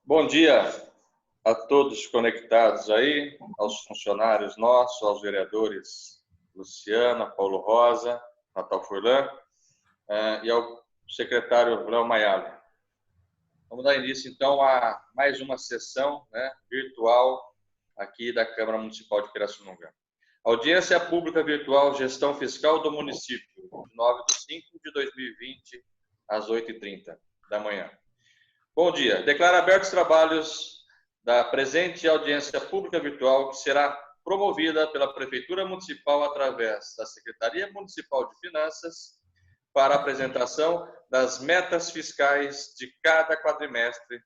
Bom dia a todos conectados aí, aos funcionários nossos, aos vereadores Luciana, Paulo Rosa, Natal Furlan e ao secretário Léo Maiale. Vamos dar início, então, a mais uma sessão virtual aqui da Câmara Municipal de Pirassununga. Audiência pública virtual Gestão Fiscal do Município, 9/5/2020, às 8h30 da manhã. Bom dia. Declaro abertos os trabalhos da presente audiência pública virtual, que será promovida pela Prefeitura Municipal através da Secretaria Municipal de Finanças para a apresentação das metas fiscais de cada quadrimestre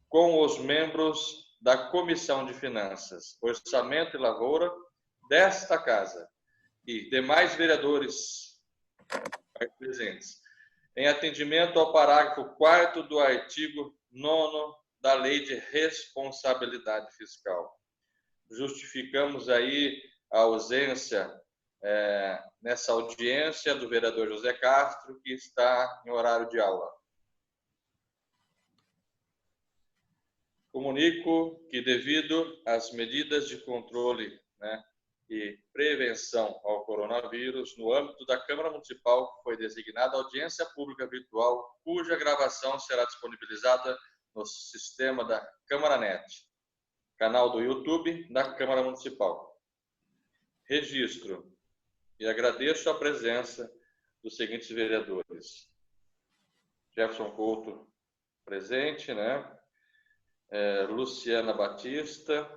com os membros da Comissão de Finanças, Orçamento e Lavoura desta Casa e demais vereadores presentes, em atendimento ao parágrafo 4º do artigo 9º da Lei de Responsabilidade Fiscal. Justificamos aí a ausência nessa audiência do vereador José Castro, que está em horário de aula. Comunico que, devido às medidas de controle e prevenção ao coronavírus, no âmbito da Câmara Municipal foi designada audiência pública virtual, cuja gravação será disponibilizada no sistema da CâmaraNet, canal do YouTube da Câmara Municipal. Registro e agradeço a presença dos seguintes vereadores: Jefferson Couto, presente, Luciana Batista,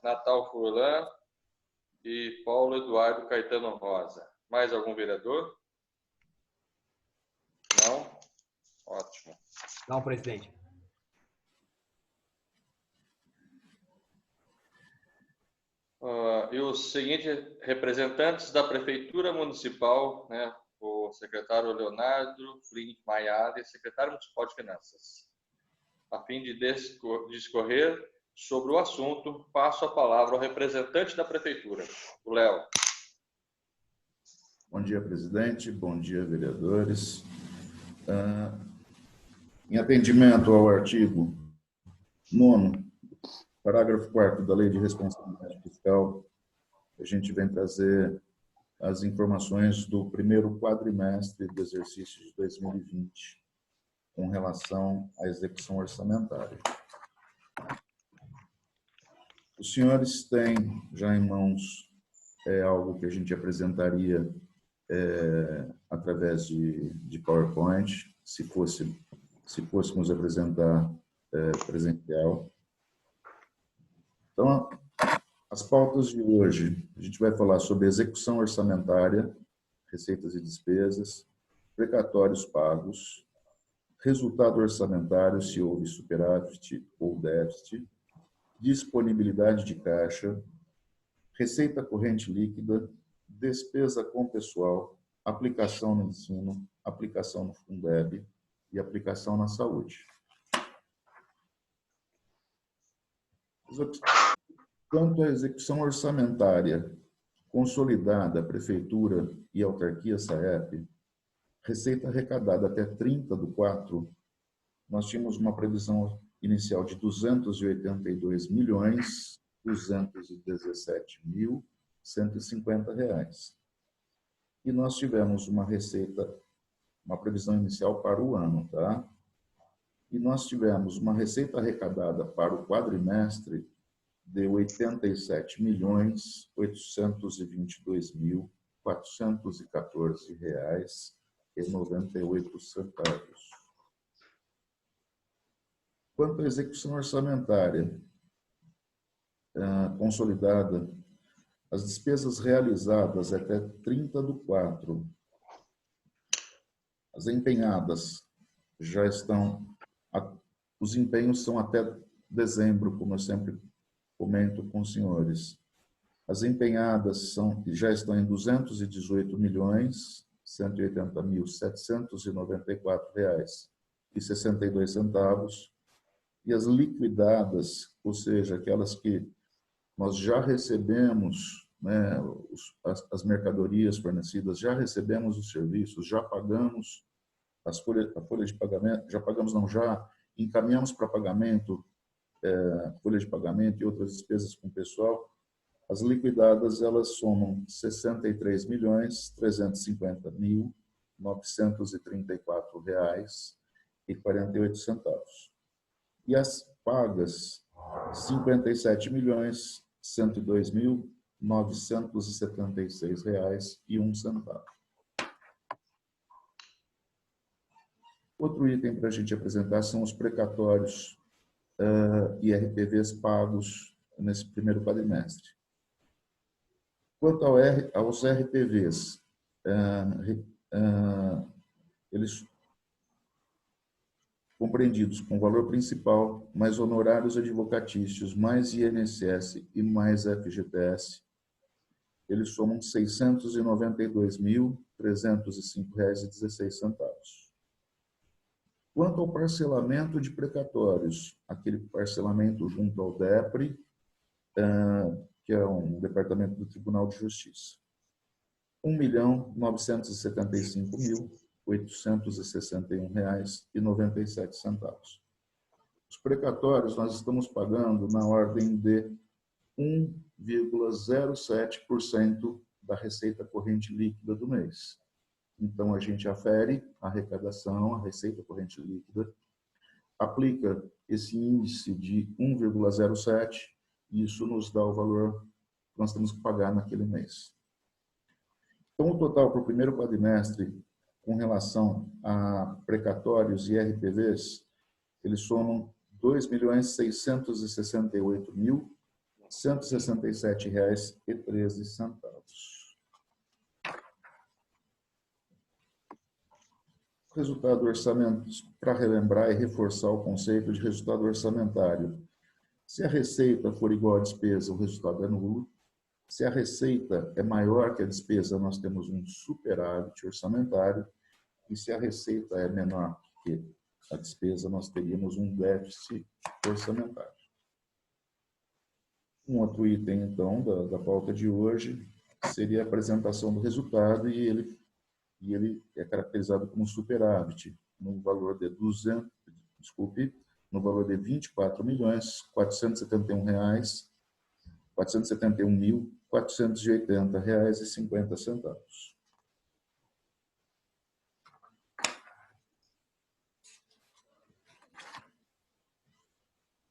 Natal Furlan e Paulo Eduardo Caetano Rosa. Mais algum vereador? Não? Ótimo. Não, presidente. E os seguintes representantes da Prefeitura Municipal, o secretário Leonardo Flink Maiale, secretário Municipal de Finanças. A fim de discorrer sobre o assunto, passo a palavra ao representante da Prefeitura, o Léo. Bom dia, presidente. Bom dia, vereadores. Em atendimento ao artigo 9º, parágrafo 4º da Lei de Responsabilidade Fiscal, a gente vem trazer as informações do primeiro quadrimestre do exercício de 2020, com relação à execução orçamentária. Os senhores têm já em mãos algo que a gente apresentaria através de PowerPoint, se fôssemos apresentar presencial. Então, as pautas de hoje, a gente vai falar sobre execução orçamentária, receitas e despesas, precatórios pagos, resultado orçamentário, se houve superávit ou déficit, disponibilidade de caixa, receita corrente líquida, despesa com pessoal, aplicação no ensino, aplicação no Fundeb e aplicação na saúde. Quanto à execução orçamentária consolidada, Prefeitura e Autarquia SAEP, receita arrecadada até 30/4, nós tínhamos uma previsão inicial de R$ 282.217.150. E nós tivemos uma previsão inicial para o ano, tá? E nós tivemos uma receita arrecadada para o quadrimestre de R$ 87.822.414,98. Quanto à execução orçamentária consolidada, as despesas realizadas até 30/4, as empenhadas já estão, os empenhos são até dezembro, como eu sempre comento com os senhores. As empenhadas já estão em R$ 218.180.794,62, e as liquidadas, ou seja, aquelas que nós já recebemos, as mercadorias fornecidas, já recebemos os serviços, já pagamos a folha de pagamento, já encaminhamos para pagamento, folha de pagamento e outras despesas com o pessoal, as liquidadas, elas somam 63.350.934 reais e 48 centavos. E as pagas, 57.102.976 reais e 1 centavo. Outro item para a gente apresentar são os precatórios e RPVs pagos nesse primeiro quadrimestre. Quanto aos RPVs, eles compreendidos com valor principal, mais honorários advocatícios, mais INSS e mais FGTS, eles somam R$ 692.305,16. Quanto ao parcelamento de precatórios, aquele parcelamento junto ao DEPRE, que é um departamento do Tribunal de Justiça, R$ 1.975.861,97. Os precatórios nós estamos pagando na ordem de 1,07% da receita corrente líquida do mês. Então, a gente afere a arrecadação, a receita corrente líquida, aplica esse índice de 1,07%, e isso nos dá o valor que nós temos que pagar naquele mês. Então, o total para o primeiro quadrimestre, com relação a precatórios e RPVs, eles somam R$ 2.668.167,13. Resultado orçamentário, para relembrar e reforçar o conceito de resultado orçamentário. Se a receita for igual à despesa, o resultado é nulo. Se a receita é maior que a despesa, nós temos um superávit orçamentário. E se a receita é menor que a despesa, nós teríamos um déficit orçamentário. Um outro item, então, da pauta de hoje seria a apresentação do resultado, e ele é caracterizado como superávit, no valor de R$ 471.480,50.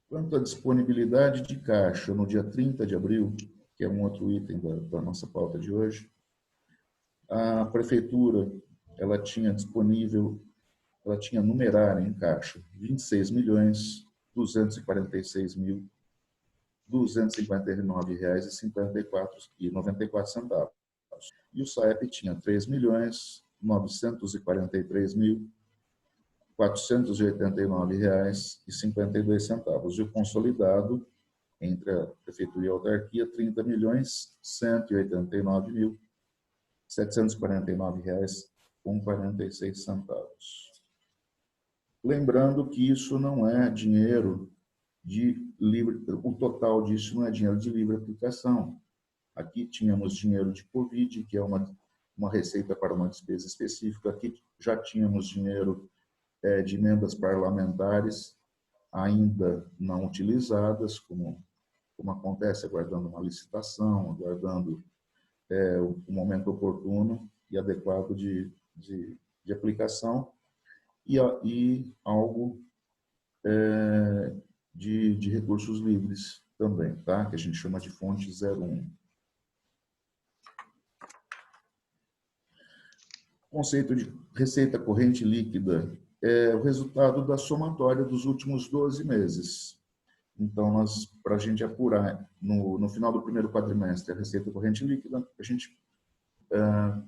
Quanto à disponibilidade de caixa no dia 30 de abril, que é um outro item da nossa pauta de hoje, a prefeitura ela tinha numerário em caixa R$ 26.246.259,94. E o SAEP tinha R$ 3.943.489,52. E o consolidado entre a prefeitura e a autarquia, R$ 30.189.749,46. Lembrando que isso não é dinheiro de livre, o total disso não é dinheiro de livre aplicação. Aqui tínhamos dinheiro de Covid, que é uma receita para uma despesa específica. Aqui já tínhamos dinheiro de emendas parlamentares ainda não utilizadas, como acontece, aguardando uma licitação, aguardando o momento oportuno e adequado de aplicação, e algo de recursos livres também, tá? Que a gente chama de fonte 01. O conceito de receita corrente líquida é o resultado da somatória dos últimos 12 meses. Então, para a gente apurar no final do primeiro quadrimestre a receita corrente líquida, a gente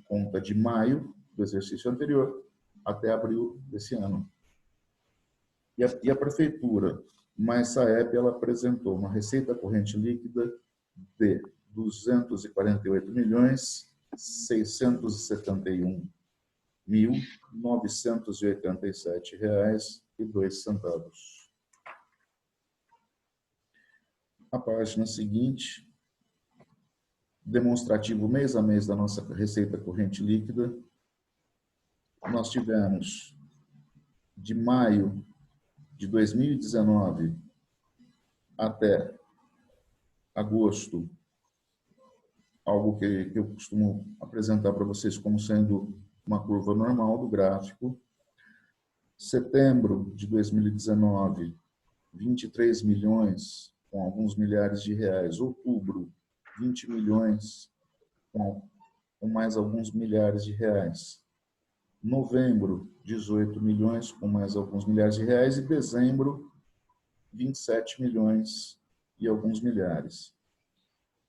conta de maio do exercício anterior até abril desse ano. E a prefeitura, mais SAEP, ela apresentou uma receita corrente líquida de R$ 248.671.987,02. A página seguinte, demonstrativo mês a mês da nossa receita corrente líquida. Nós tivemos de maio de 2019 até agosto, algo que eu costumo apresentar para vocês como sendo uma curva normal do gráfico. Setembro de 2019, 23 milhões, com alguns milhares de reais. Outubro, 20 milhões, com mais alguns milhares de reais. Novembro, 18 milhões, com mais alguns milhares de reais. E dezembro, 27 milhões e alguns milhares.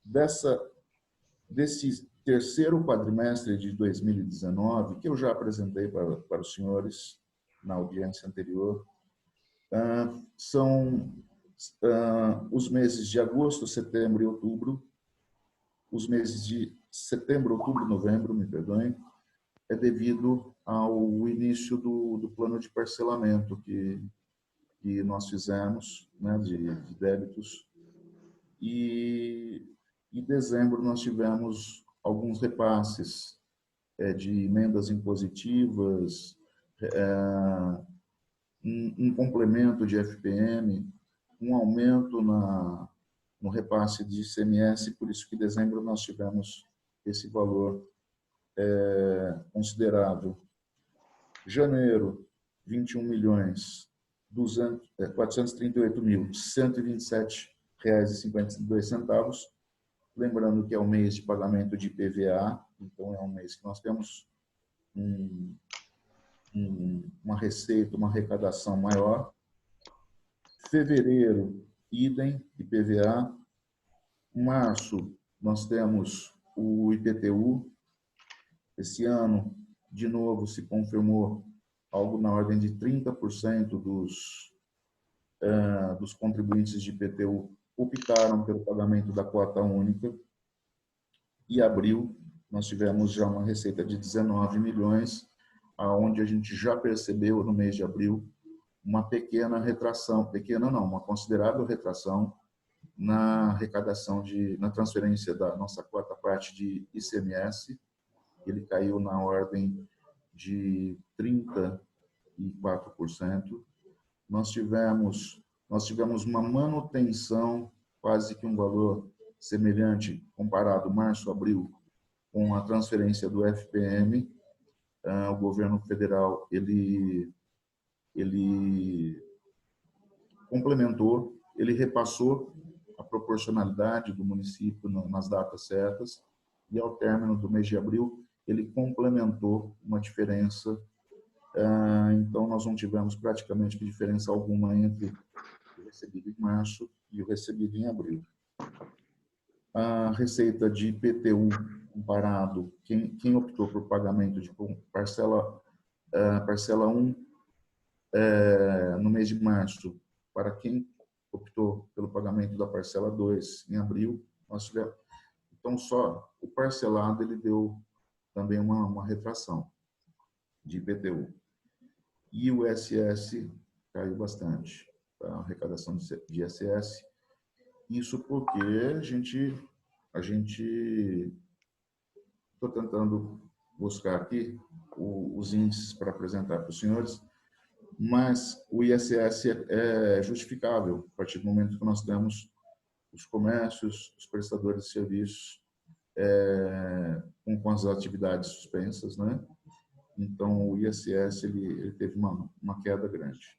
Desse terceiro quadrimestre de 2019, que eu já apresentei para os senhores na audiência anterior, são os meses de agosto, setembro e outubro, os meses de setembro, outubro e novembro, me perdoem, é devido ao início do plano de parcelamento que nós fizemos, né, de débitos. E em dezembro nós tivemos alguns repasses de emendas impositivas, um complemento de FPM, um aumento no repasse de ICMS, por isso que em dezembro nós tivemos esse valor considerável. Janeiro, 21 milhões, 438.127 R$1,52. Lembrando que é o mês de pagamento de IPVA, então é um mês que nós temos uma receita, uma arrecadação maior. Fevereiro, idem, IPVA. Março, nós temos o IPTU. Esse ano, de novo, se confirmou algo na ordem de 30% dos contribuintes de IPTU optaram pelo pagamento da cota única. E abril, nós tivemos já uma receita de 19 milhões, aonde a gente já percebeu no mês de abril uma pequena retração, pequena não, uma considerável retração na arrecadação na transferência da nossa quarta parte de ICMS. Ele caiu na ordem de 34%. Nós tivemos uma manutenção, quase que um valor semelhante, comparado março, abril, com a transferência do FPM. O governo federal, ele complementou, ele repassou a proporcionalidade do município nas datas certas, e ao término do mês de abril, ele complementou uma diferença. Então, nós não tivemos praticamente diferença alguma entre o recebido em março e o recebido em abril. A receita de IPTU comparado, quem optou por pagamento de parcela 1 no mês de março, para quem optou pelo pagamento da parcela 2 em abril, nós tivemos. Então, só o parcelado ele deu também uma retração de IPTU. E o ISS caiu bastante, tá? A arrecadação de ISS. Isso porque a gente estou tentando buscar aqui os índices para apresentar para os senhores, mas o ISS é justificável a partir do momento que nós temos os comércios, os prestadores de serviços com as atividades suspensas, né? Então, o ISS ele teve uma queda grande.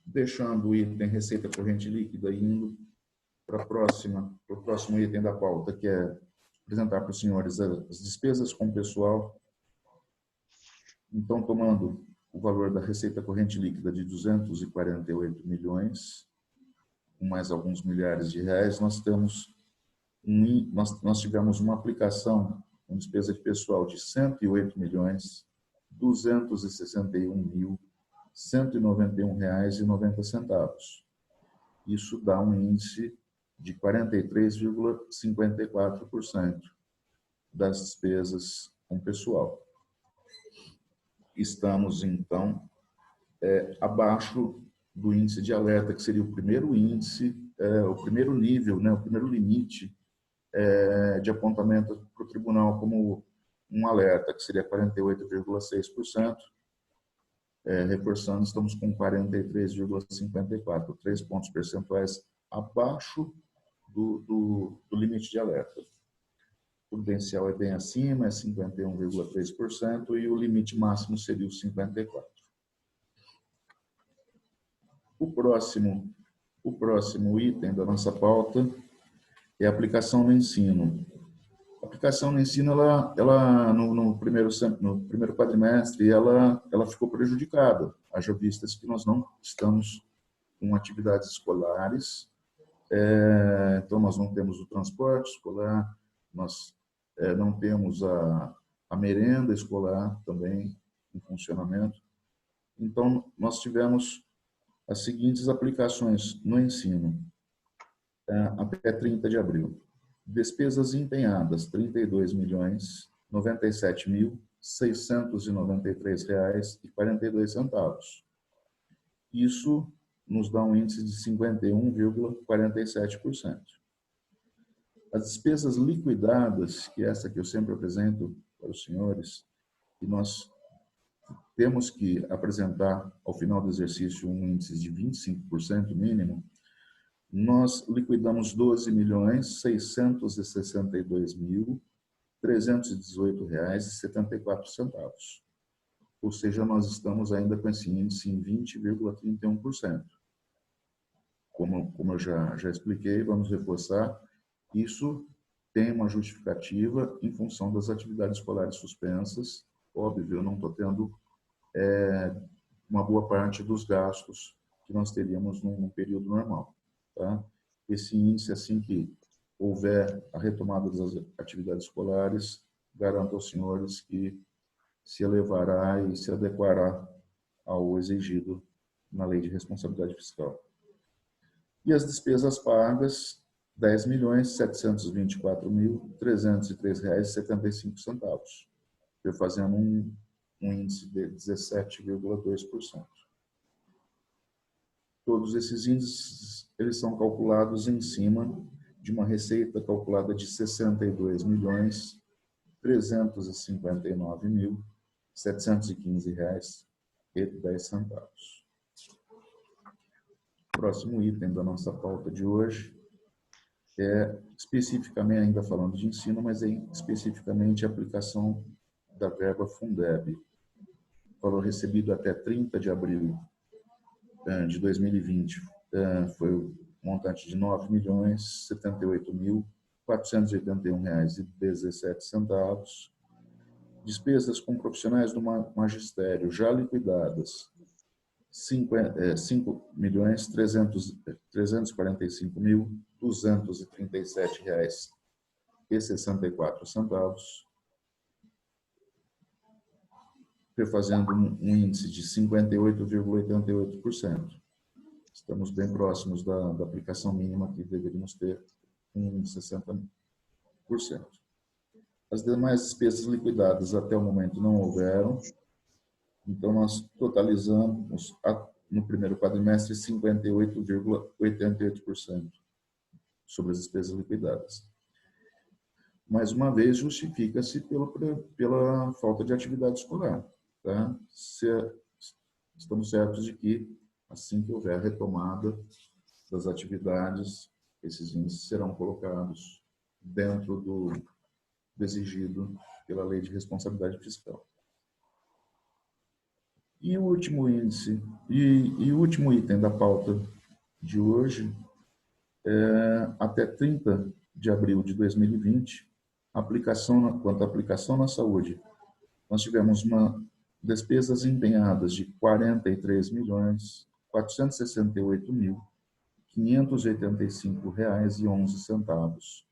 Deixando o item receita corrente líquida e indo para o próximo item da pauta, que é apresentar para os senhores as despesas com pessoal. Então, tomando o valor da receita corrente líquida de 248 milhões, com mais alguns milhares de reais, nós tivemos uma aplicação com despesa de pessoal de 108 milhões, 261.191 reais e 90 centavos. Isso dá um índice de 43,54% das despesas com pessoal. Estamos, então, abaixo do índice de alerta, que seria o primeiro índice, o primeiro nível, né, o primeiro limite de apontamento para o tribunal como um alerta, que seria 48,6%. reforçando, estamos com 43,54, 3 pontos percentuais abaixo do limite de alerta. O prudencial é bem acima, é 51,3%, e o limite máximo seria o 54%. O próximo item da nossa pauta é a aplicação no ensino. A aplicação no ensino, ela no primeiro quadrimestre, ela ficou prejudicada, haja vistas que nós não estamos com atividades escolares, então nós não temos o transporte escolar, nós não temos a merenda escolar também em funcionamento. Então, nós tivemos as seguintes aplicações no ensino até 30 de abril. Despesas empenhadas, R$ 32.097.693,42. Isso nos dá um índice de 51,47%. As despesas liquidadas, que é essa que eu sempre apresento para os senhores, que nós temos que apresentar ao final do exercício um índice de 25% mínimo, nós liquidamos R$ 12.662.318,74. Ou seja, nós estamos ainda com esse índice em 20,31%. Como eu já expliquei, vamos reforçar, isso tem uma justificativa em função das atividades escolares suspensas. Óbvio, eu não estou tendo uma boa parte dos gastos que nós teríamos num período normal. Tá? Esse índice, assim que houver a retomada das atividades escolares, garanto aos senhores que se elevará e se adequará ao exigido na Lei de Responsabilidade Fiscal. E as despesas pagas, R$ 10.724.303,75, fazendo um índice de 17,2%. Todos esses índices, eles são calculados em cima de uma receita calculada de R$ 62.359.715,10. Próximo item da nossa pauta de hoje é especificamente, ainda falando de ensino, mas é especificamente a aplicação da verba Fundeb. Valor recebido até 30 de abril de 2020 foi o montante de R$ 9.078.481,17. Despesas com profissionais do magistério já liquidadas, R$ 5.345.237,64, fazendo um índice de 58,88%. Estamos bem próximos da aplicação mínima que deveríamos ter, com 60%. As demais despesas liquidadas até o momento não houveram, então nós totalizamos no primeiro quadrimestre 58,88% sobre as despesas liquidadas. Mais uma vez, justifica-se pela falta de atividade escolar. Tá? Estamos certos de que, assim que houver a retomada das atividades, esses índices serão colocados dentro do exigido pela Lei de Responsabilidade Fiscal. E o último índice, e o último item da pauta de hoje, até 30 de abril de 2020, quanto à aplicação na saúde, nós tivemos despesas empenhadas de R$ 43.468.585,11.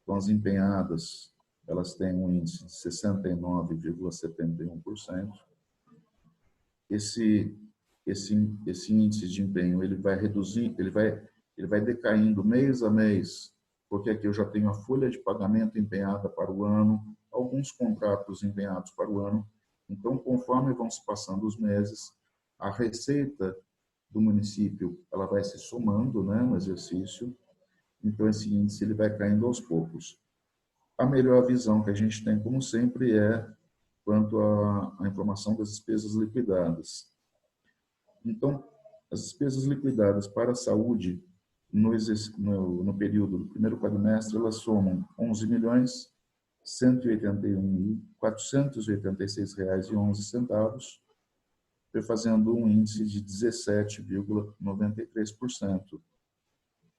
Então, as empenhadas, elas têm um índice de 69,71%. Esse índice de empenho, ele vai reduzindo, ele vai decaindo mês a mês, porque aqui eu já tenho a folha de pagamento empenhada para o ano, alguns contratos empenhados para o ano. Então, conforme vão se passando os meses, a receita do município ela vai se somando, né, no exercício. Então, esse índice ele vai caindo aos poucos. A melhor visão que a gente tem, como sempre, é quanto à informação das despesas liquidadas. Então, as despesas liquidadas para a saúde no período do primeiro quadrimestre, elas somam R$ 11.181.486,11, fazendo um índice de 17,93%,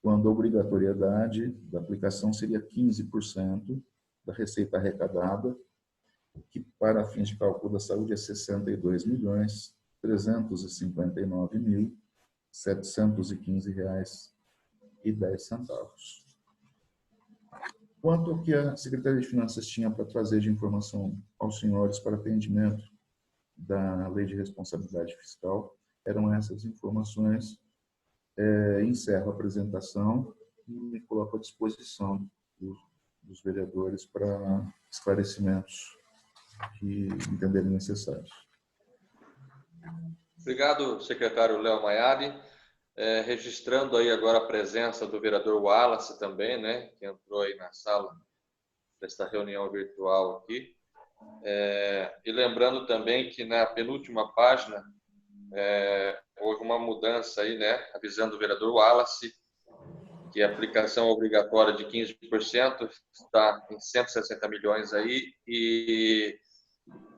quando a obrigatoriedade da aplicação seria 15% da receita arrecadada, que para fins de cálculo da saúde é R$ 62.359.715,10. Quanto ao que a Secretaria de Finanças tinha para trazer de informação aos senhores para atendimento da Lei de Responsabilidade Fiscal, eram essas informações. Encerro a apresentação e me coloco à disposição dos vereadores para esclarecimentos que entenderem necessários. Obrigado, secretário Léo Maiari. Registrando aí agora a presença do vereador Wallace também, né, que entrou aí na sala desta reunião virtual aqui. E lembrando também que na penúltima página houve uma mudança aí, né, avisando o vereador Wallace que a aplicação obrigatória de 15% está em 160 milhões aí, e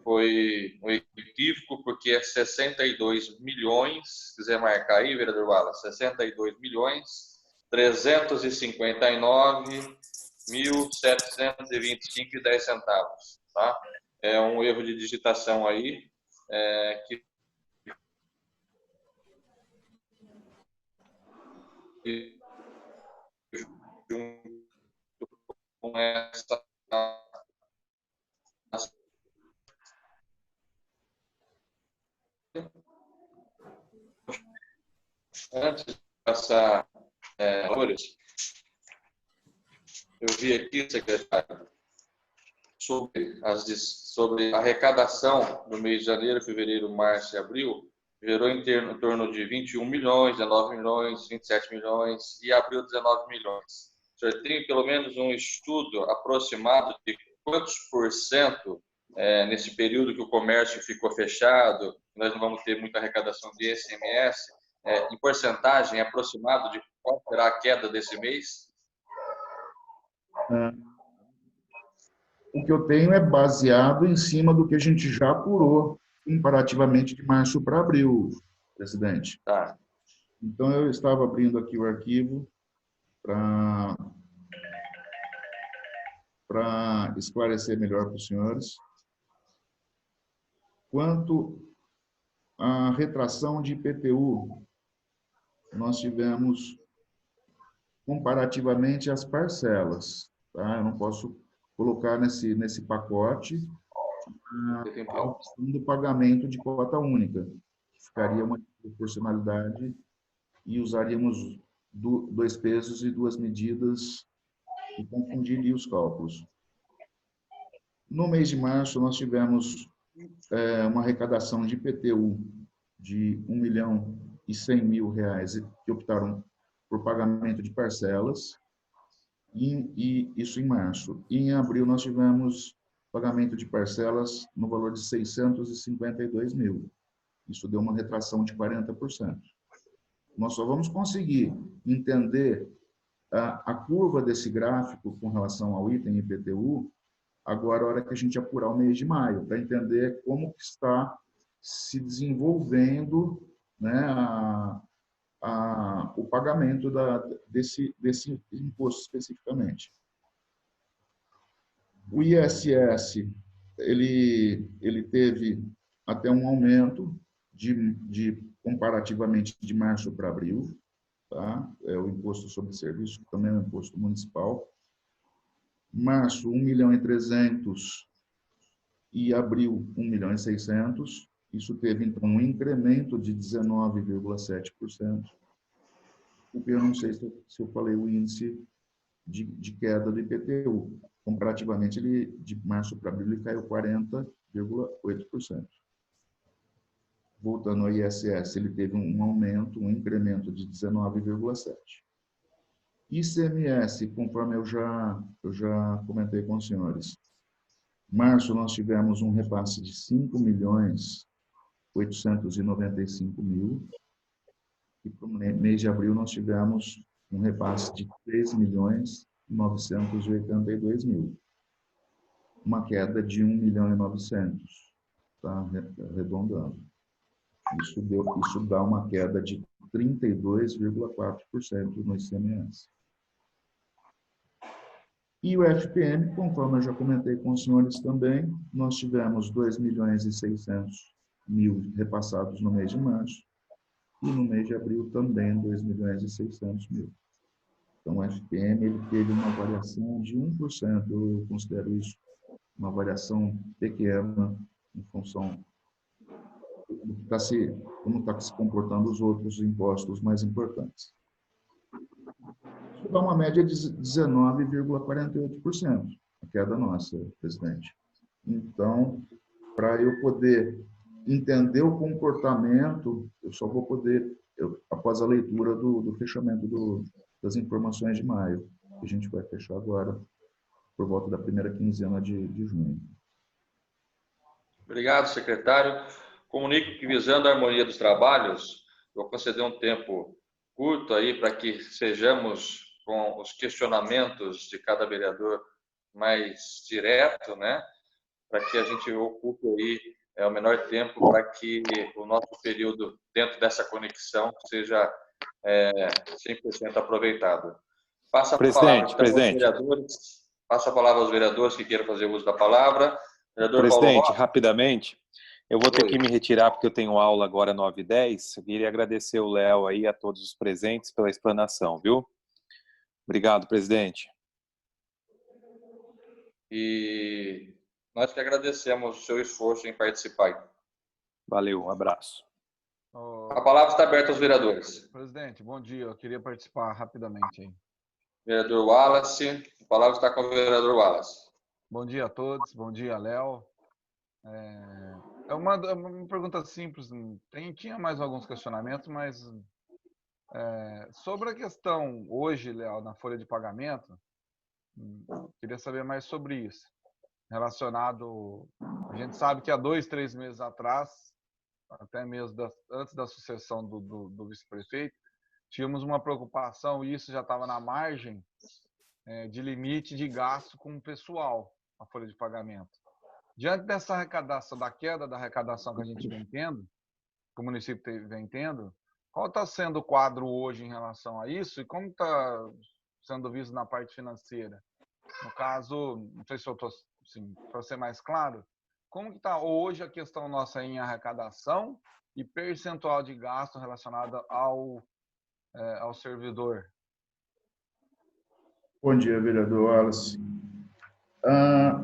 foi um equívoco, porque é 62 milhões, se quiser marcar aí, vereador Wallace, 62 milhões 359.725,10 centavos, tá? É um erro de digitação aí, que junto com essa antes de passar valores, eu vi aqui, secretário, sobre a arrecadação no mês de janeiro, fevereiro, março e abril, gerou em torno de 21 milhões, 19 milhões, 27 milhões e abril 19 milhões. O senhor tem pelo menos um estudo aproximado de quantos por cento nesse período que o comércio ficou fechado, nós não vamos ter muita arrecadação de ICMS, em porcentagem aproximado de qual será a queda desse mês? O que eu tenho é baseado em cima do que a gente já apurou comparativamente de março para abril, presidente. Tá. Então, eu estava abrindo aqui o arquivo para esclarecer melhor para os senhores. Quanto à retração de IPTU, nós tivemos comparativamente as parcelas. Tá? Eu não posso colocar nesse pacote a questão do pagamento de cota única, que ficaria uma proporcionalidade e usaríamos dois pesos e duas medidas e confundiria os cálculos. No mês de março, nós tivemos uma arrecadação de IPTU de R$ 1.100.000 que optaram por pagamento de parcelas, e isso em março. E em abril, nós tivemos pagamento de parcelas no valor de 652 mil. Isso deu uma retração de 40%. Nós só vamos conseguir entender a curva desse gráfico com relação ao item IPTU agora, a hora que a gente apurar o mês de maio, para entender como que está se desenvolvendo, né, o pagamento desse imposto especificamente. O ISS, ele teve até um aumento comparativamente de março para abril, tá? O imposto sobre serviço, que também é um imposto municipal. Março, 1.300.000 e abril, 1.600.000. Isso teve, então, um incremento de 19,7%. Porque eu não sei se eu falei o índice de queda do IPTU. Comparativamente, de março para abril, ele caiu 40,8%. Voltando ao ISS, ele teve um aumento, um incremento de 19,7%. ICMS, conforme eu já comentei com os senhores, Março, nós tivemos um repasse de 5.895.000. E para o mês de abril, nós tivemos um repasse de 3.982.000. Uma queda de 1.900.000, tá? Arredondando. Isso dá uma queda de 32,4% no ICMS. E o FPM, conforme eu já comentei com os senhores também, nós tivemos 2.600.000 repassados no mês de março e no mês de abril também 2.600.000. Então, o FPM ele teve uma variação de 1%. Eu considero isso uma variação pequena em função como está se comportando os outros impostos mais importantes. Isso dá uma média de 19,48%, a queda nossa, presidente. Então, para eu poder entender o comportamento, eu só vou poder, após a leitura do fechamento das informações de maio, que a gente vai fechar agora, por volta da primeira quinzena de junho. Obrigado, secretário. Comunico que, visando a harmonia dos trabalhos, vou conceder um tempo curto aí para que sejamos com os questionamentos de cada vereador mais direto, né? Para que a gente ocupe aí o menor tempo para que o nosso período dentro dessa conexão seja 100% aproveitado. Passo a palavra então, aos vereadores. Passo a palavra aos vereadores que queiram fazer uso da palavra. Vereador Presidente, Paulo rapidamente, eu vou ter que me retirar porque eu tenho aula agora 9h10. Eu queria agradecer o Léo aí, a todos os presentes pela explanação, viu? Obrigado, presidente. E nós que agradecemos o seu esforço em participar. Valeu, um abraço. A palavra está aberta aos vereadores. Presidente, bom dia. Eu queria participar rapidamente aí. Vereador Wallace, a palavra está com o vereador Wallace. Bom dia a todos, bom dia, Léo. É uma pergunta simples, tinha mais alguns questionamentos, mas sobre a questão hoje, Léo, na folha de pagamento, queria saber mais sobre isso. Relacionado, a gente sabe que há 2, 3 meses atrás, até mesmo antes da sucessão do vice-prefeito, tínhamos uma preocupação, e isso já estava na margem de limite de gasto com o pessoal, a folha de pagamento. Diante dessa arrecadação, da queda da arrecadação que a gente vem tendo, que o município vem tendo, qual está sendo o quadro hoje em relação a isso e como está sendo visto na parte financeira? No caso, não sei se eu estou, assim, para ser mais claro, como que está hoje a questão nossa em arrecadação e percentual de gasto relacionado ao servidor? Bom dia, vereador Wallace.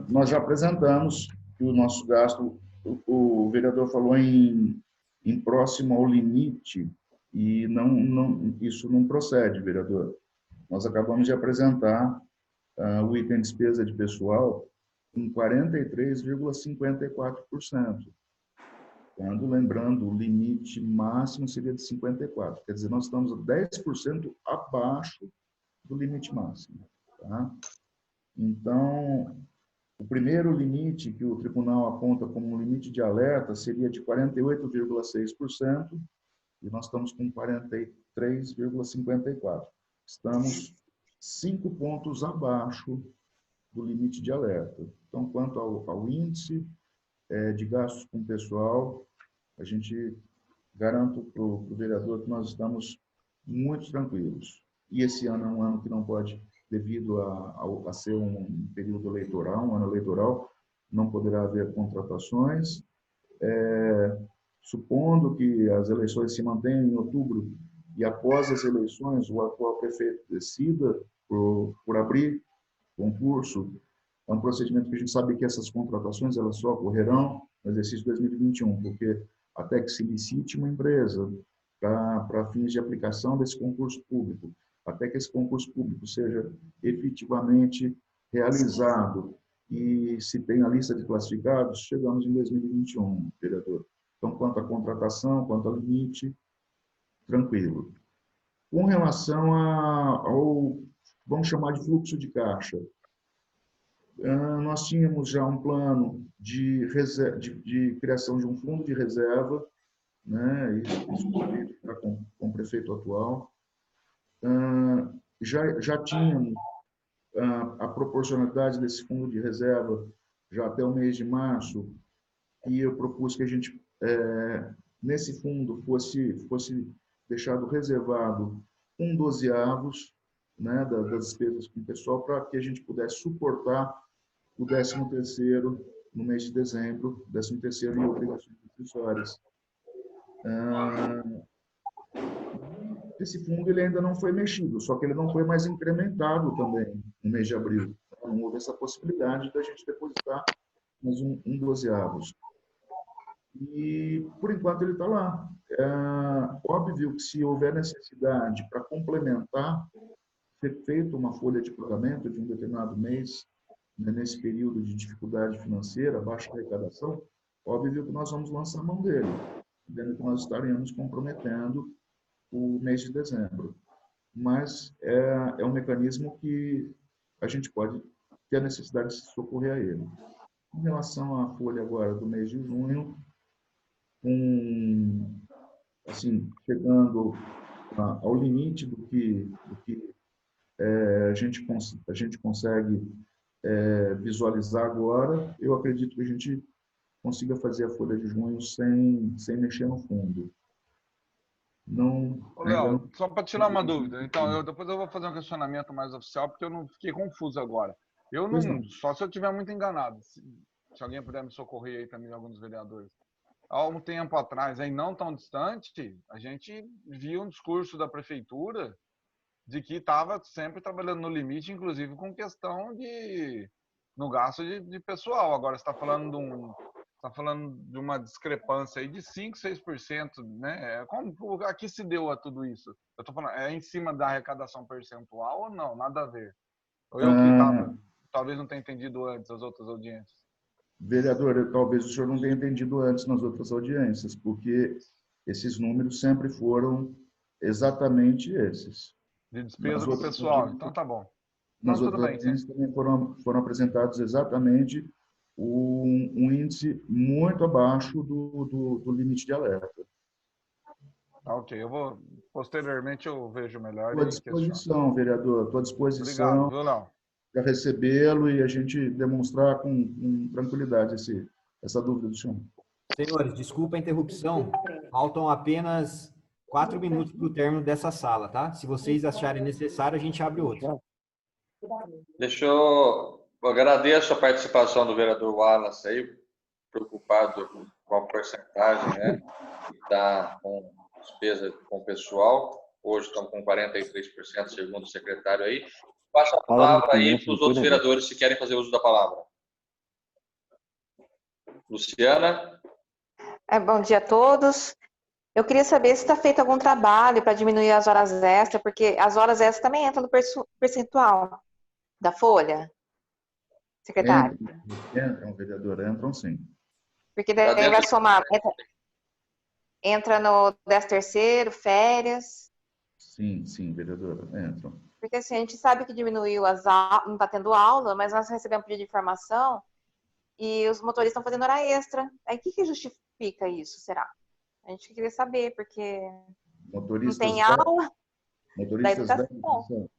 Nós já apresentamos que o nosso gasto, o vereador falou em próximo ao limite, e isso não procede, vereador. Nós acabamos de apresentar o item despesa de pessoal em 43,54%. Quando, lembrando, o limite máximo seria de 54%. Quer dizer, nós estamos 10% abaixo do limite máximo. Tá? Então, o primeiro limite que o tribunal aponta como limite de alerta seria de 48,6%, e nós estamos com 43,54%. Estamos 5 pontos abaixo do limite de alerta. Então, quanto ao índice de gastos com o pessoal, a gente garanto para o vereador que nós estamos muito tranquilos. E esse ano é um ano que não pode, devido a ser um período eleitoral, um ano eleitoral, não poderá haver contratações. Supondo que as eleições se mantenham em outubro e após as eleições o atual prefeito decida por abrir concurso, é um procedimento que a gente sabe que essas contratações elas só ocorrerão no exercício 2021, porque até que se licite uma empresa para fins de aplicação desse concurso público, até que esse concurso público seja efetivamente realizado e se tenha a lista de classificados, chegamos em 2021, vereador. Então, quanto à contratação, quanto ao limite, tranquilo. Com relação ao, vamos chamar de fluxo de caixa, Nós tínhamos já um plano de criação de um fundo de reserva, né? Isso foi feito já com o prefeito atual. Já tínhamos a proporcionalidade desse fundo de reserva já até o mês de março, e eu propus que a gente, nesse fundo, fosse deixado reservado 1/12, né, das despesas com o pessoal, para que a gente pudesse suportar o 13º no mês de dezembro, 13º e obrigações acessórias. Esse fundo ele ainda não foi mexido, só que ele não foi mais incrementado também no mês de abril. Não houve essa possibilidade da gente depositar mais 1/12. E, por enquanto, ele está lá. Óbvio que se houver necessidade para complementar, ser feita uma folha de pagamento de um determinado mês, né, nesse período de dificuldade financeira, baixa arrecadação, óbvio que nós vamos lançar a mão dele, vendo que nós estaremos comprometendo o mês de dezembro. Mas é um mecanismo que a gente pode ter a necessidade de socorrer a ele. Em relação à folha agora do mês de junho, assim, chegando ao limite do que a gente consegue visualizar agora, eu acredito que a gente consiga fazer a folha de junho sem mexer no fundo. Não, Léo, só para tirar uma dúvida, então depois eu vou fazer um questionamento mais oficial, porque eu não fiquei confuso agora. Eu não, só se eu estiver muito enganado, se alguém puder me socorrer aí também, alguns vereadores. Há um tempo atrás, aí não tão distante, a gente viu um discurso da prefeitura de que estava sempre trabalhando no limite, inclusive com questão no gasto de pessoal. Agora você está falando de uma discrepância aí de 5, 6%, né? Como aqui se deu a tudo isso? Eu estou falando, é em cima da arrecadação percentual ou não? Nada a ver. Ou eu que talvez não tenha entendido antes as outras audiências. Vereador, talvez o senhor não tenha entendido antes nas outras audiências, porque esses números sempre foram exatamente esses. De despesa do pessoal, então tá bom. Nas outras audiências também foram apresentados exatamente um índice muito abaixo do limite de alerta. Ok, posteriormente eu vejo melhor. Estou à disposição, vereador, estou à disposição. Obrigado, viu, Léo? Para recebê-lo e a gente demonstrar com tranquilidade essa dúvida do senhor. Senhores, desculpa a interrupção. Faltam apenas 4 minutos para o término dessa sala, tá? Se vocês acharem necessário, a gente abre outra. Eu agradeço a participação do vereador Wallace aí, preocupado com a porcentagem, né, que está com despesa com o pessoal. Hoje estão com 43%, segundo o secretário aí. Passa a palavra aí para os outros vereadores se querem fazer uso da palavra. Luciana. Bom dia a todos. Eu queria saber se está feito algum trabalho para diminuir as horas extras, porque as horas extras também entram no percentual da folha, secretário. Entram, vereador, entram sim. Porque daí vai somar, entra no 13º, férias. Sim, vereadora, entram. Porque assim, a gente sabe que diminuiu não está tendo aula, mas nós recebemos pedido de informação e os motoristas estão fazendo hora extra. Aí o que justifica isso, será? A gente queria saber, porque motoristas não tem aula da educação.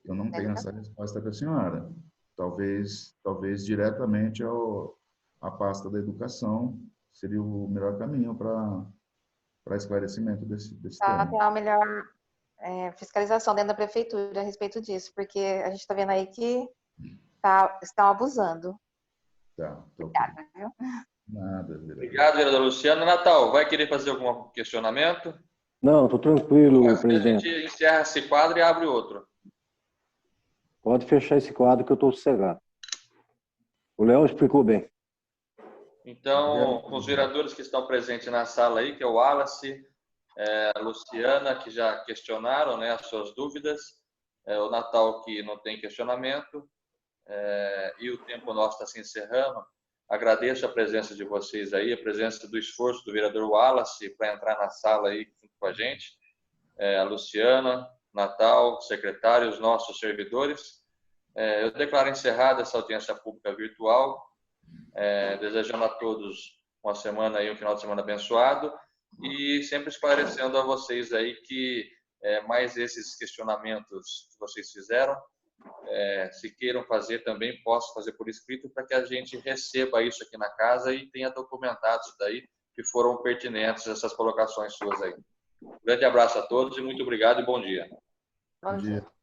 Eu não tenho essa resposta da senhora. Talvez diretamente à pasta da educação seria o melhor caminho para esclarecimento desse tema. Tem uma melhor fiscalização dentro da prefeitura a respeito disso, porque a gente está vendo aí que estão abusando. Tá. Obrigada, viu? Nada, vereador. Obrigado, vereador Luciano. Natal, vai querer fazer algum questionamento? Não, estou tranquilo, presidente. A gente encerra esse quadro e abre outro. Pode fechar esse quadro que eu estou sossegado. O Léo explicou bem. Então, com os vereadores que estão presentes na sala aí, que é o Wallace, a Luciana, que já questionaram, né, as suas dúvidas, o Natal, que não tem questionamento, e o tempo nosso está se encerrando. Agradeço a presença de vocês aí, a presença do esforço do vereador Wallace para entrar na sala aí junto com a gente, a Luciana, Natal, secretário, os nossos servidores. Eu declaro encerrada essa audiência pública virtual, desejando a todos uma semana e um final de semana abençoado e sempre esclarecendo a vocês aí que mais esses questionamentos que vocês fizeram, se queiram fazer também, posso fazer por escrito para que a gente receba isso aqui na casa e tenha documentado isso daí que foram pertinentes essas colocações suas aí. Um grande abraço a todos e muito obrigado e bom dia. Bom dia.